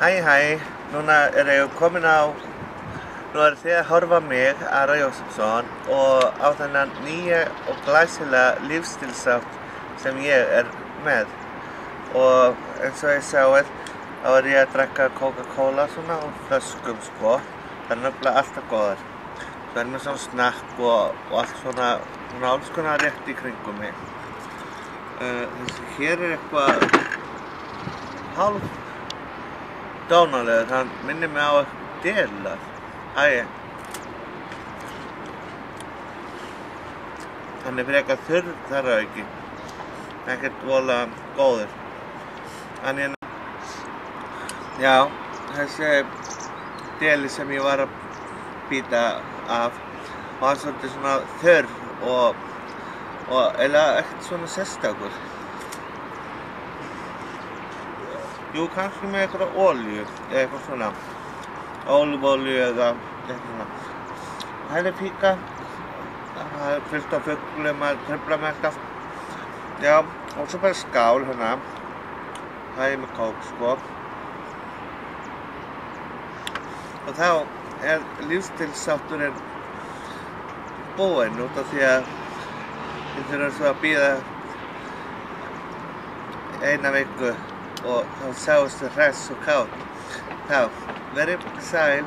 Hæ, núna ég komin á, nú þið að horfa á mig, Ara Jósefsson, og á þennan nýja og glæsilega lífstílshátt sem ég með. Og eins og sáið, þá ég að drekka Coca-Cola svona úr flöskum, sko. Það nefnilega alltaf góðar. Það með svona snakk og allt svona alls konar rétt í kringum mig. Þessi hér eitthvað hálf dánalegur, hann minnir mig á delar. Hann frekar þurr þar að auki. Ekkert voðalega góður. Já, þessi deli sem ég var að bíta af var svolítið svona þurr og eiginlega ekkert svona sérstakur. Jú, kannski með eitthvað olíu eða eitthvað svona ólífuolíu eða eitthvað svona. Það píka, það fullt af fuglum að trufla mig alltaf. Já, og svo bara skál hérna. Það með kók, sko. Og þá lífstílshátturinn búinn út af því að við þurfum svo að bíða eina viku og þá sjáumst við hress og kát. Þá, verið sæl.